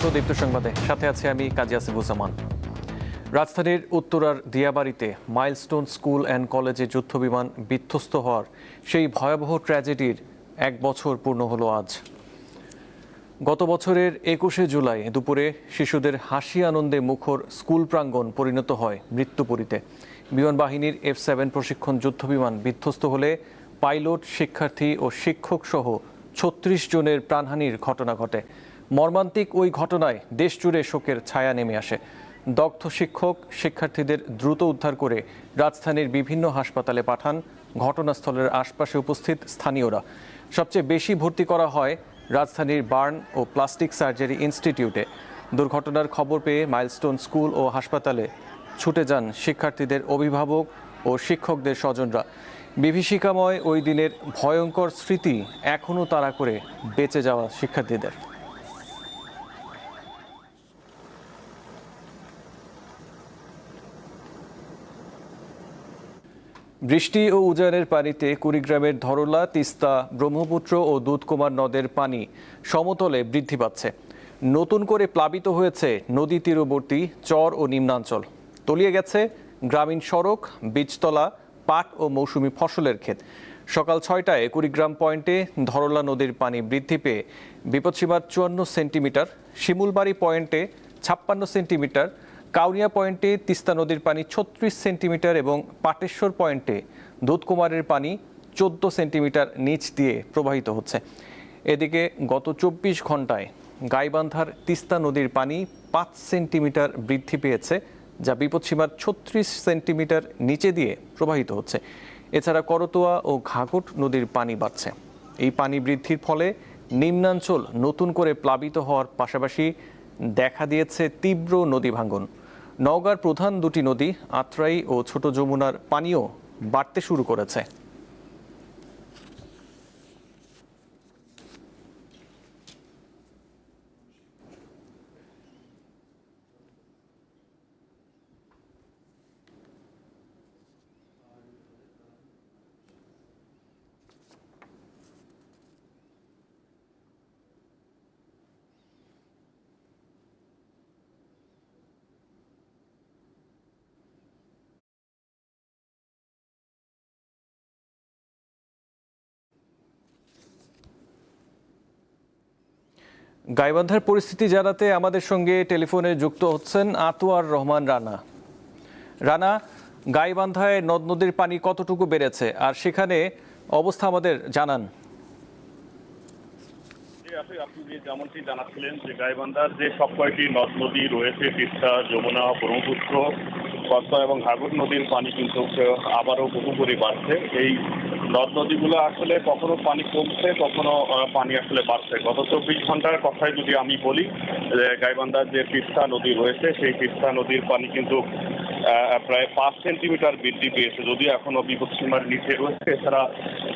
স্বাগত দীপ্ত সংবাদে, সাথে আছি আমি কাজী আসিফুজ্জামান। রাজধানীর উত্তরার দিয়াবাড়িতে মাইলস্টোন স্কুল অ্যান্ড কলেজে যুদ্ধবিমান বিধ্বস্ত হওয়ার সেই ভয়াবহ ট্র্যাজেডির 1 বছর পূর্ণ হলো আজ। গত বছরের 21শে জুলাই দুপুরে শিশুদের হাসি আনন্দে মুখর স্কুল প্রাঙ্গণ পরিণত হয় মৃত্যুপুরীতে। বিমান বাহিনীর F-7 প্রশিক্ষণ যুদ্ধবিমান বিধ্বস্ত হলে পাইলট, শিক্ষার্থী ও শিক্ষক সহ 36 জনের প্রাণহানির ঘটনা ঘটে। মর্মান্তিক ওই ঘটনায় দেশজুড়ে শোকের ছায়া নেমে আসে। দগ্ধ শিক্ষক, শিক্ষার্থীদের দ্রুত উদ্ধার করে রাজধানীর বিভিন্ন হাসপাতালে পাঠান ঘটনাস্থলের আশপাশে উপস্থিত স্থানীয়রা। সবচেয়ে বেশি ভর্তি করা হয় রাজধানীর বার্ন ও প্লাস্টিক সার্জারি ইনস্টিটিউটে। দুর্ঘটনার খবর পেয়ে মাইলস্টোন স্কুল ও হাসপাতালে ছুটে যান শিক্ষার্থীদের অভিভাবক ও শিক্ষকদের স্বজনরা। বিভীষিকাময় ওই দিনের ভয়ঙ্কর স্মৃতি এখনও তাড়া করে বেঁচে যাওয়া শিক্ষার্থীদের। বৃষ্টি ও উজানের পানিতে কুড়িগ্রামের ধরলা, তিস্তা, ব্রহ্মপুত্র ও দুধকুমার নদের পানি সমতলে বৃদ্ধি পাচ্ছে। নতুন করে প্লাবিত হয়েছে নদী তীরবর্তী চর ও নিম্নাঞ্চল। তলিয়ে গেছে গ্রামীণ সড়ক, বীজতলা, পাট ও মৌসুমি ফসলের ক্ষেত। সকাল 6টায় কুড়িগ্রাম পয়েন্টে ধরলা নদীর পানি বৃদ্ধি পেয়ে বিপদসীমার 54 সেন্টিমিটার, শিমুলবাড়ি পয়েন্টে 56 সেন্টিমিটার, কাউনিয়া পয়েন্টে তিস্তা নদীর পানি 36 সেন্টিমিটার এবং পাটেশ্বর পয়েন্টে দুধকুমারের পানি 14 সেন্টিমিটার নিচ দিয়ে প্রবাহিত হচ্ছে। এদিকে গত 24 ঘন্টায় গাইবান্ধার তিস্তা নদীর পানি 5 সেন্টিমিটার বৃদ্ধি পেয়েছে, যা বিপদসীমার 36 সেন্টিমিটার নিচে দিয়ে প্রবাহিত হচ্ছে। এছাড়া করতোয়া ও ঘাঘট নদীর পানি বাড়ছে। এই পানি বৃদ্ধির ফলে নিম্নাঞ্চল নতুন করে প্লাবিত হওয়ার পাশাপাশি দেখা দিয়েছে তীব্র নদী ভাঙ্গন। নওগাঁর প্রধান দুটি নদী আত্রাই ও ছোট যমুনার পানিও বাড়তে শুরু করেছে। গাইবান্ধার পরিস্থিতি জানাতে আমাদের সঙ্গে টেলিফোনে যুক্ত হচ্ছেন আতোয়ার রহমান রানা। রানা, গাইবান্ধায় নদ নদীর পানি কতটুকু বেড়েছে আর সেখানে অবস্থা আমাদের জানান। আপনি যেমনটি জানাচ্ছিলেন যে গাইবান্ধার যে সব কয়েকটি নদ নদী রয়েছে, তিস্তা, যমুনা, ব্রহ্মপুত্র, করতোয়া এবং ঘাঘট নদীর পানি কিন্তু আবারও বহু করে বাড়ছে। এই নদ নদীগুলো আসলে কখনো পানি কমছে, কখনো পানি আসলে বাড়ছে। গত 24 ঘন্টার কথায় যদি আমি বলি, গাইবান্ধার যে তিস্তা নদী রয়েছে সেই তিস্তা নদীর পানি কিন্তু প্রায় 5 সেন্টিমিটার বৃদ্ধি পেয়েছে, যদিও এখনো বিপদসীমার নিচে রয়েছে। এছাড়া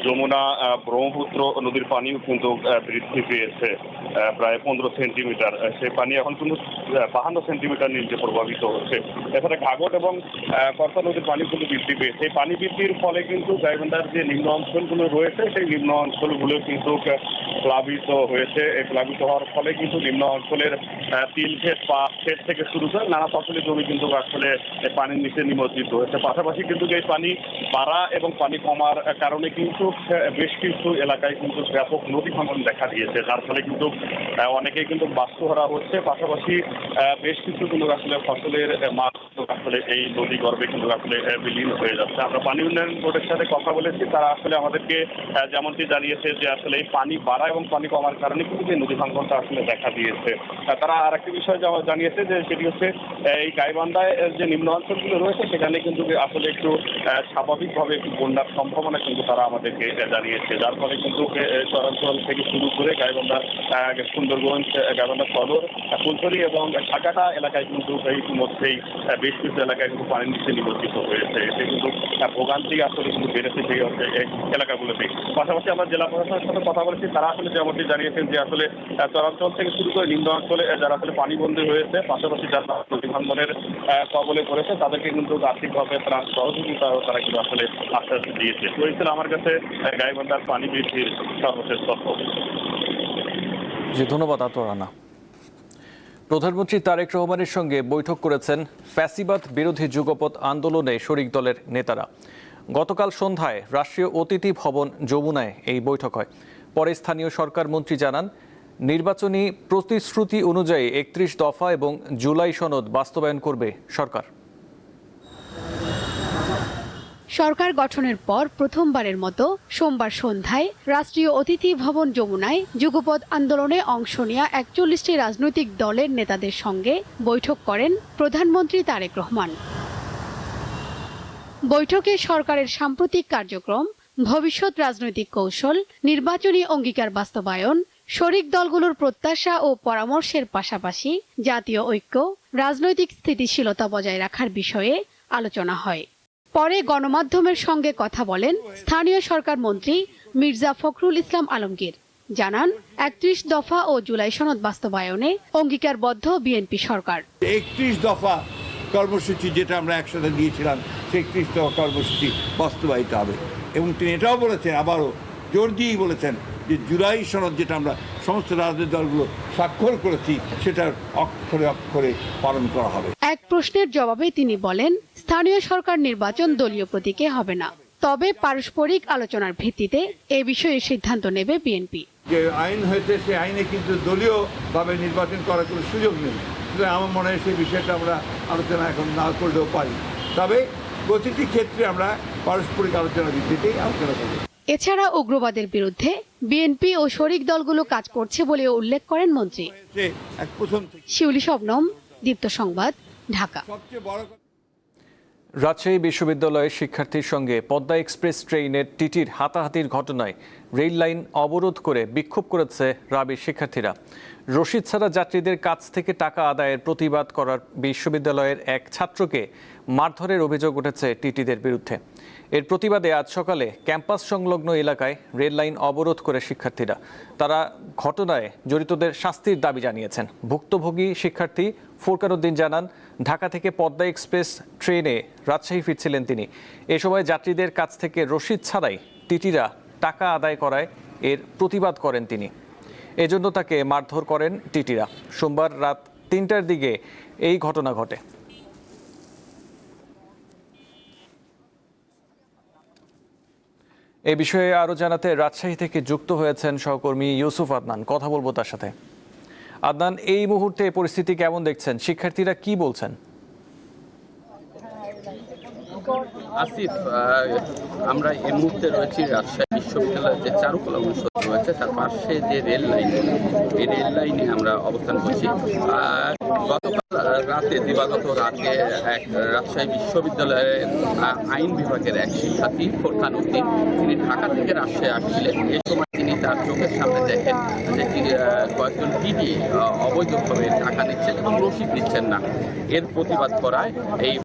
যমুনা, ব্রহ্মপুত্র নদীর পানিও কিন্তু বৃদ্ধি পেয়েছে প্রায় 15 সেন্টিমিটার। সেই পানি এখন কিন্তু 52 সেন্টিমিটার নিচে প্রভাবিত হচ্ছে। এছাড়া ঘাঘট এবং করতোয়া নদীর পানি কিন্তু বৃদ্ধি পেয়েছে। এই পানি বৃদ্ধির ফলে কিন্তু গাইবান্ধার যে নিম্ন অঞ্চলগুলো রয়েছে সেই নিম্ন অঞ্চলগুলো কিন্তু প্লাবিত হয়েছে। এই প্লাবিত হওয়ার ফলে কিন্তু নিম্ন অঞ্চলের তিল ক্ষেত, পাট ক্ষেত থেকে শুরু করে নানা ফসলের জমি কিন্তু আসলে পানির নিচে নিমজ্জিত হয়েছে। পাশাপাশি কিন্তু এই পানি বাড়া এবং পানি কমার কারণে কিন্তু বেশ কিছু এলাকায় কিন্তু ব্যাপক নদী ভাঙন দেখা দিয়েছে, যার ফলে কিন্তু অনেকেই কিন্তু বাস্তুহারা হচ্ছে। পাশাপাশি বেশ কিছু কিন্তু আসলে ফসলের মাছ আসলে এই নদী গর্ভে কিন্তু আসলে বিলীন হয়ে যাচ্ছে। আমরা পানি উন্নয়ন বোর্ডের সাথে কথা বলেছি, তারা আসলে আমাদেরকে যেমনটি জানিয়েছে যে আসলে এই পানি বাড়া এবং পানি কমার কারণে কিন্তু এই নদী ভাঙনটা আসলে দেখা দিয়েছে। তারা আর একটি বিষয় জানিয়েছে যে সেটি হচ্ছে এই গাইবান্ধায় যে নিম্ন অঞ্চলগুলো রয়েছে সেখানে কিন্তু আসলে একটু স্বাভাবিকভাবে একটু বন্যার সম্ভাবনা কিন্তু তারা আমাদেরকে জানিয়েছে, যার ফলে কিন্তু চরাঞ্চল থেকে শুরু করে গাইবান্ধা, সুন্দরগঞ্জ, গাইবান্ধা সদর, ফুলছড়ি এবং ঢাকাটা এলাকায় কিন্তু ইতিমধ্যেই বেশ কিছু এলাকায় কিন্তু পানির নিচে নিমজ্জিত হয়েছে। এতে কিন্তু ভোগান্তি আসলে কিন্তু বেড়েছে সেই এলাকাগুলোতে। পাশাপাশি আমরা জেলা প্রশাসনের সাথে কথা বলেছি, তারা আসলে যেমনটি জানিয়েছেন যে আসলে চরাঞ্চল থেকে শুরু করে নিম্ন অঞ্চলে যারা আসলে পানিবন্দী হয়েছে, পাশাপাশি যারা নদী ভাঙনের কবলে পড়েছে তাদেরকে কিন্তু আর্থিকভাবে ত্রাণ সহযোগিতাও তারা কিন্তু আসলে আশ্বাস দিয়েছে। তো এই ছিল আমার কাছে গাইবান্ধার পানি বৃদ্ধির সর্বশেষ তথ্য। জি, ধন্যবাদ আতোয়ার রানা। প্রধানমন্ত্রী তারেক রহমানের সঙ্গে বৈঠক করেছেন ফ্যাসিবাদ বিরোধী যুগপৎ আন্দোলনে শরিক দলের নেতারা। গতকাল সন্ধ্যায় রাষ্ট্রীয় অতিথি ভবন যমুনায় এই বৈঠক হয়। পরে স্থানীয় সরকার মন্ত্রী জানান, নির্বাচনী প্রতিশ্রুতি অনুযায়ী ৩১ দফা এবং জুলাই সনদ বাস্তবায়ন করবে সরকার। সরকার গঠনের পর প্রথমবারের মতো সোমবার সন্ধ্যায় রাষ্ট্রীয় অতিথি ভবন যমুনায় যুগপৎ আন্দোলনে অংশ নেওয়া ৪১টি রাজনৈতিক দলের নেতাদের সঙ্গে বৈঠক করেন প্রধানমন্ত্রী তারেক রহমান। বৈঠকে সরকারের সাম্প্রতিক কার্যক্রম, ভবিষ্যৎ রাজনৈতিক কৌশল, নির্বাচনী অঙ্গীকার বাস্তবায়ন, শরিক দলগুলোর প্রত্যাশা ও পরামর্শের পাশাপাশি জাতীয় ঐক্য, রাজনৈতিক স্থিতিশীলতা বজায় রাখার বিষয়ে আলোচনা হয়। পরে গণমাধ্যমের সঙ্গে কথা বলেন স্থানীয় সরকার মন্ত্রী মির্জা ফখরুল ইসলাম আলমগীর। জানান, ৩১ দফা ও জুলাই সনদ বাস্তবায়নে অঙ্গীকারবদ্ধ বিএনপি সরকার। ৩১ দফা কর্মসূচি যেটা আমরা একসাথে দিয়েছিলাম, সেই ৩১ দফা কর্মসূচি বাস্তবায়িত হবে। এবং তিনি এটাও বলেছেন, আবারও জোর দিয়েই বলেছেন যে জুলাই সনদ যেটা আমরা সমস্ত রাজনৈতিক দলগুলো স্বাক্ষর করেছি, সেটার অক্ষরে অক্ষরে পালন করা হবে। এক প্রশ্নের জবাবে তিনি বলেন, স্থানীয় সরকার নির্বাচন দলীয় প্রতীকে হবে না, তবে পারস্পরিক আলোচনার ভিত্তিতে এ বিষয়ে সিদ্ধান্ত নেবে বিএনপি। যে আইন হয়েছে, সেই আইনে কিন্তু দলীয়ভাবে নির্বাচন করার কোনো সুযোগ নেই। সুতরাং আমার মনে হয় সেই বিষয়টা আমরা আলোচনা এখন না করলেও পারি, তবে প্রতিটি ক্ষেত্রে আমরা পারস্পরিক আলোচনার ভিত্তিতেই আলোচনা করব। এছাড়া উগ্রবাদের বিরুদ্ধে বিএনপি ও শরিক দলগুলো কাজ করছে বলেও উল্লেখ করেন মন্ত্রী। শিউলি শবনম, দীপ্ত সংবাদ, ঢাকা। রাজশাহী বিশ্ববিদ্যালয়ের শিক্ষার্থীর সঙ্গে পদ্মা এক্সপ্রেস ট্রেনের টিটির হাতাহাতির ঘটনায় রেল লাইন অবরোধ করে বিক্ষোভ করেছে রাবির শিক্ষার্থীরা। রশিদ ছাড়া যাত্রীদের কাছ থেকে টাকা আদায়ের প্রতিবাদ করার বিশ্ববিদ্যালয়ের এক ছাত্রকে মারধরের অভিযোগ উঠেছে টিটিদের বিরুদ্ধে। এর প্রতিবাদে আজ সকালে ক্যাম্পাস সংলগ্ন এলাকায় রেল লাইন অবরোধ করে শিক্ষার্থীরা। তারা ঘটনায় জড়িতদের শাস্তির দাবি জানিয়েছেন। ভুক্তভোগী শিক্ষার্থী ফুরকান উদ্দিন জানান, ঢাকা থেকে পদ্মা এক্সপ্রেস ট্রেনে রাজশাহী ফিরছিলেন তিনি। এ সময় যাত্রীদের কাছ থেকে রশিদ ছাড়াই টিটিরা টাকা আদায় করায় এর প্রতিবাদ করেন তিনি। এজন্য তাকে মারধর করেন টিটিরা। সোমবার রাত ৩টার দিকে এই ঘটনা ঘটে। এ বিষয়ে আরো জানাতে রাজশাহী থেকে যুক্ত হয়েছেন সহকর্মী ইউসুফ আদনান। কথা বলবো তার সাথে। আদনান, এই মুহূর্তে পরিস্থিতি কেমন দেখছেন? শিক্ষার্থীরা কি বলছেন? আসিফ, আমরা এই মুহূর্তে রয়েছি রাজশাহী বিশ্ববিদ্যালয়ের যে চারুকলা অনুষদ রয়েছে তার পাশে যে রেল লাইন, এই রেল লাইনে আমরা অবস্থান করছি। গতকাল রাতে, দিবাগত রাতে এক রাজশাহী বিশ্ববিদ্যালয়ের আইন বিভাগের এক শিক্ষার্থী ফুরকান উদ্দিন, তিনি ঢাকা থেকে রাজশাহী আসছিলেন। এই সময় তিনি তার চোখের সামনে দেখেন যে কয়েকজন টিটি অবৈধভাবে টাকা নিচ্ছেন এবং রসিদ দিচ্ছেন না। এর প্রতিবাদ করায় এই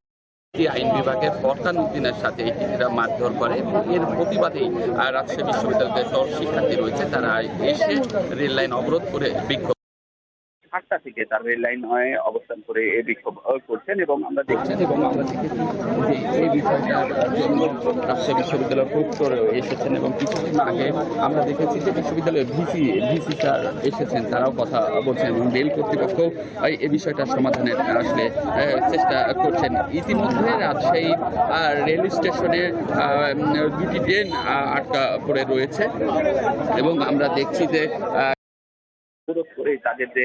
আইন বিভাগের ফুরকান উদ্দিনের সাথে এই টিটিরা মারধর করে এবং এর প্রতিবাদেই রাজশাহী বিশ্ববিদ্যালয়ের সব শিক্ষার্থী রয়েছে, তারা এসে রেল লাইন অবরোধ করে বিক্ষোভ 8টা থেকে তার রেল লাইন অবস্থান করে এই বিক্ষোভ করছেন এবং আমরা দেখছি এবং আমরা দেখেছি যে এই বিষয়টার জন্য রাজশাহী বিশ্ববিদ্যালয়ের প্রক্টর এসেছেন এবং কিছুদিন আগে আমরা দেখেছি যে বিশ্ববিদ্যালয়ের ভিসি স্যার এসেছেন, তারাও কথা বলছেন এবং রেল কর্তৃপক্ষ এই বিষয়টার সমাধানের আসলে চেষ্টা করছেন। ইতিমধ্যে রাজশাহী রেল স্টেশনে 2টি ট্রেন আটকা পড়ে রয়েছে এবং আমরা দেখছি যে বিরোধ করে তাদের যে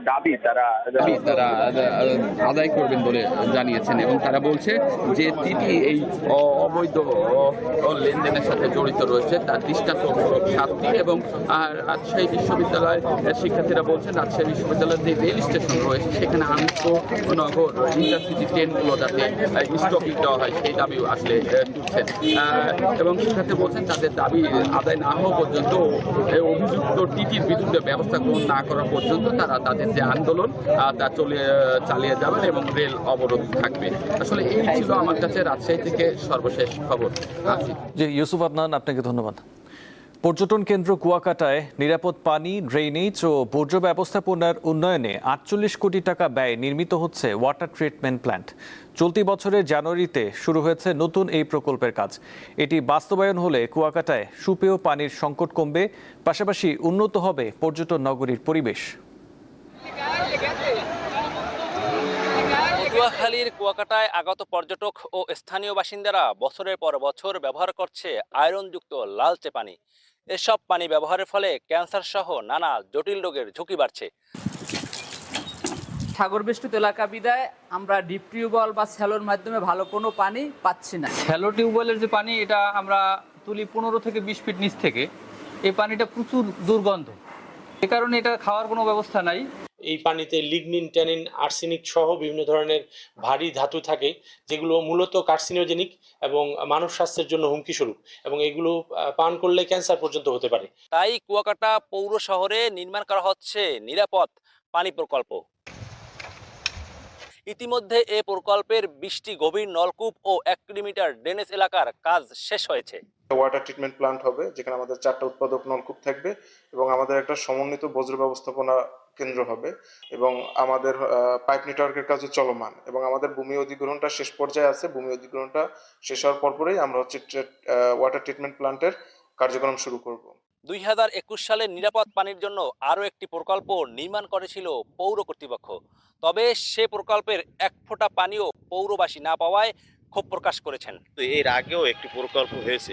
দাবি তারা আদায় করবেন বলে জানিয়েছেন এবং তারা বলছে যে টিটি এই অবৈধ লেনদেনের সাথে জড়িত রয়েছে, তার দৃষ্টান্তমূলক শাস্তি। এবং রাজশাহী বিশ্ববিদ্যালয়ের শিক্ষার্থীরা বলছেন রাজশাহী বিশ্ববিদ্যালয়ের যে রেল স্টেশন রয়েছে সেখানে আন্তঃনগর ইন্টারসিটি ট্রেনগুলো যাতে স্টপিং দেওয়া হয় সেই দাবিও আসলে তুলছেন এবং শিক্ষার্থী বলছেন তাদের দাবি আদায় না হওয়া পর্যন্ত, অভিযুক্ত টিটির বিরুদ্ধে ব্যবস্থা গ্রহণ না করা পর্যন্ত তারা তাদের যে আন্দোলন তা চালিয়ে যাবেন এবং রেল অবরোধ থাকবে। আসলে এই ছিল আমার কাছে রাজশাহী থেকে সর্বশেষ খবর। জি ইউসুফ আদনান, আপনাকে ধন্যবাদ। পর্যটন কেন্দ্র কুয়াকাটায় নিরাপদ পানি, ড্রেনেজ ও বর্জ্য ব্যবস্থাপনার উন্নয়নে ৪৮ কোটি টাকা ব্যয়ে নির্মিত হচ্ছে ওয়াটার ট্রিটমেন্ট প্ল্যান্ট। চলতি বছরের জানুয়ারিতে শুরু হয়েছে নতুন এই প্রকল্পের কাজ। এটি বাস্তবায়ন হলে কুয়াকাটায় সুপেয় পানির সংকট কমবে, পাশাপাশি উন্নত হবে পর্যটন নগরীর পরিবেশ। পটুয়াখালীর কুয়াকাটায় আগত পর্যটক ও স্থানীয় বাসিন্দারা বছরের পর বছর ব্যবহার করছে আয়রনযুক্ত লালচে পানি। এসব পানি ব্যবহারের ফলে ক্যান্সার সহ নানা জটিল রোগের ঝুঁকি বাড়ছে। সাগর বেষ্টিত এলাকা বিদায় আমরা ডিপ টিউবওয়েল বা স্যালোর মাধ্যমে ভালো কোনো পানি পাচ্ছি না। শ্যালো টিউবওয়েলের যে পানি, এটা আমরা তুলি 15 থেকে 20 ফিট নিচ থেকে। এই পানিটা প্রচুর দুর্গন্ধ, এ কারণে এটা খাওয়ার কোনো ব্যবস্থা নাই। এই পানিতে লিগনিন, ট্যানিন, আর্সেনিক সহ বিভিন্ন ধরনের ভারী ধাতু থাকে, যেগুলো মূলত কার্সিনোজেনিক এবং মানব স্বাস্থ্যের জন্য হুমকি স্বরূপ, এবং এগুলো পান করলে ক্যান্সার পর্যন্ত হতে পারে। তাই কুয়াকাটা পৌর শহরে নির্মাণ করা হচ্ছে নিরাপদ পানি প্রকল্প। ইতিমধ্যে এ প্রকল্পের 20টি গভীর নলকূপ ও 1 কিলোমিটার ড্রেনেজ এলাকার কাজ শেষ হয়েছে। ওয়াটার ট্রিটমেন্ট প্ল্যান্ট হবে, যেখানে আমাদের 4টা উৎপাদক নলকূপ থাকবে এবং আমাদের একটা সমন্বিত বজ্র ব্যবস্থাপনা কেন্দ্র হবে, এবং আমাদের পাইপ নেটওয়ার্কের কাজ চলমান, এবং আমাদের ভূমি অধিগ্রহণটা শেষ পর্যায়ে আছে। ভূমি অধিগ্রহণটা শেষ হওয়ার পরপরই আমরা ওয়াটার ট্রিটমেন্ট প্ল্যান্টের কার্যক্রম শুরু করব। 2021 সালে নিরাপদ পানির জন্য আরও একটি প্রকল্প নির্মাণ করেছিল পৌর কর্তৃপক্ষ। তবে সে প্রকল্পের এক ফোঁটা পানিও পৌরবাসী না পাওয়ায় ক্ষোভ প্রকাশ করেছেন। এর আগেও একটি প্রকল্প হয়েছে,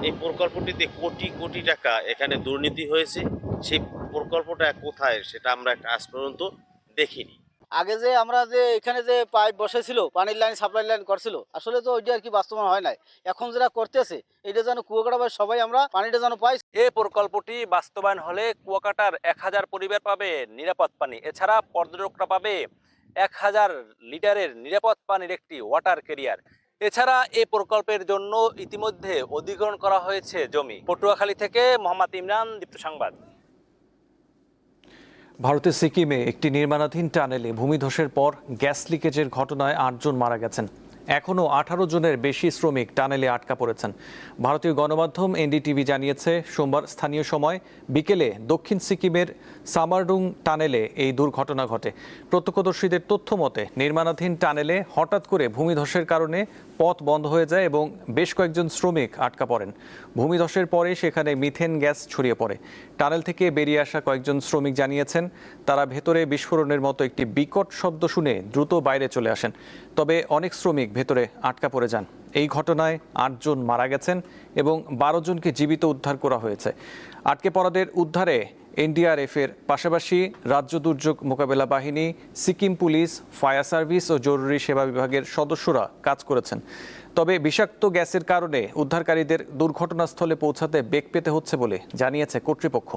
এই প্রকল্পটিতে কোটি কোটি টাকা এখানে দুর্নীতি হয়েছে। সেই প্রকল্পটা কোথায় সেটা আমরা আজ পর্যন্ত দেখিনি। আগে যে আমরা যে এখানে যে পাইপ বসেছিল, পানির লাইন, সাপ্লাই লাইন করছিল, আসলে তো ওইটা আর কি বাস্তবায়ন হয় নাই। এখন যেটা করতেছে এটা যেন কুয়াকাটা সবাই আমরা পানিটা যেন পাই। এই প্রকল্পটি বাস্তবায়ন হলে কুয়াকাটার 1000 পরিবার পাবে নিরাপদ পানি। এছাড়া পর্যটকরা পাবে 1000 লিটারের নিরাপদ পানির একটি ওয়াটার ক্যারিয়ার। এছাড়া এই প্রকল্পের জন্য ইতিমধ্যে অধিগ্রহণ করা হয়েছে জমি। পটুয়াখালী থেকে মোহাম্মদ ইমরান, দীপ্ত সংবাদ। ভারতের সিকিমে একটি নির্মাণাধীন টানেলে ভূমিধসের পর গ্যাস লিকেজের ঘটনায় 8 জন মারা গেছেন। এখনও 18 জনের বেশি শ্রমিক টানেলে আটকা পড়েছেন। ভারতীয় গণমাধ্যম এনডিটিভি জানিয়েছে, সোমবার স্থানীয় সময় বিকেলে দক্ষিণ সিকিমের সামারডুং টানেলে এই দুর্ঘটনা ঘটে। প্রত্যক্ষদর্শীদের তথ্য মতে নির্মাণাধীন টানেলে হঠাৎ করে ভূমিধসের কারণে পথ বন্ধ হয়ে যায় এবং বেশ কয়েকজন শ্রমিক আটকা পড়েন। ভূমিধসের পরে সেখানে মিথেন গ্যাস ছড়িয়ে পড়ে। টানেল থেকে বেরিয়ে আসা কয়েকজন শ্রমিক জানিয়েছেন, তারা ভেতরে বিস্ফোরণের মতো একটি বিকট শব্দ শুনে দ্রুত বাইরে চলে আসেন। তবে অনেক শ্রমিক ভেতরে আটকা পড়ে যান। এই ঘটনায় 8 জন মারা গেছেন এবং 12 জনকে জীবিত উদ্ধার করা হয়েছে। আটকে পড়াদের উদ্ধারে এনডিআরএফের পাশাপাশি রাজ্য দুর্যোগ মোকাবেলা বাহিনী, সিকিম পুলিশ, ফায়ার সার্ভিস ও জরুরি সেবা বিভাগের সদস্যরা কাজ করেছেন। তবে বিষাক্ত গ্যাসের কারণে উদ্ধারকারীদের দুর্ঘটনাস্থলে পৌঁছাতে বেগ পেতে হচ্ছে বলে জানিয়েছে কর্তৃপক্ষ।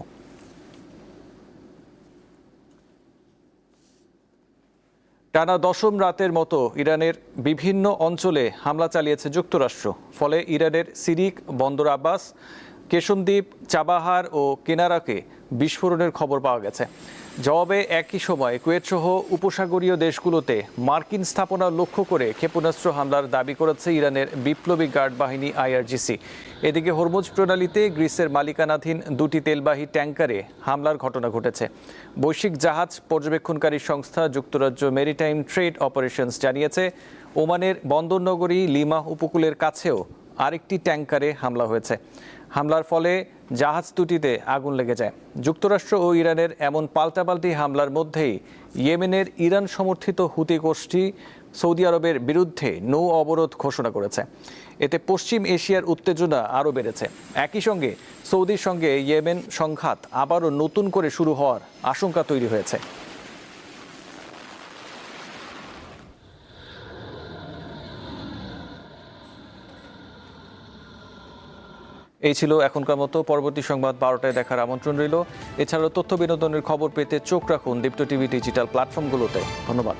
টানা 10ম রাতের মতো ইরানের বিভিন্ন অঞ্চলে হামলা চালিয়েছে যুক্তরাষ্ট্র। ফলে ইরানের সিরিক, বন্দর আব্বাস, কেশমদ্বীপ, চাবাহার ও কেনারাকে বিস্ফোরণের খবর পাওয়া গেছে। জবাবে একই সময় কুয়েত সহ উপসাগরীয় দেশগুলোতে মার্কিন স্থাপনা লক্ষ্য করে ক্ষেপণাস্ত্র হামলার দাবি করেছে ইরানের বিপ্লবী গার্ড বাহিনী আইআরজিসি। এদিকে হরমুজ প্রণালীতে গ্রিসের মালিকানাধীন 2টি তেলবাহী ট্যাঙ্কারে হামলার ঘটনা ঘটেছে। বৈশ্বিক জাহাজ পর্যবেক্ষণকারী সংস্থা যুক্তরাজ্য মেরিটাইম ট্রেড অপারেশনস জানিয়েছে, ওমানের বন্দরনগরী লিমা উপকূলের কাছেও আরেকটি ট্যাঙ্কারে হামলা হয়েছে। হামলার ফলে জাহাজ দুটিতে আগুন লেগে যায়। যুক্তরাষ্ট্র ও ইরানের এমন পাল্টাপাল্টি হামলার মধ্যেই ইয়েমেনের ইরান সমর্থিত হুতি গোষ্ঠী সৌদি আরবের বিরুদ্ধে নৌ অবরোধ ঘোষণা করেছে। এতে পশ্চিম এশিয়ার উত্তেজনা আরও বেড়েছে। একই সঙ্গে সৌদির সঙ্গে ইয়েমেন সংঘাত আবারও নতুন করে শুরু হওয়ার আশঙ্কা তৈরি হয়েছে। এই ছিল এখনকার মতো। পরবর্তী সংবাদ 12টায় দেখার আমন্ত্রণ রইল। এছাড়াও তথ্য বিনোদনের খবর পেতে চোখ রাখুন দীপ্ত টিভি ডিজিটাল প্ল্যাটফর্মগুলোতে। ধন্যবাদ।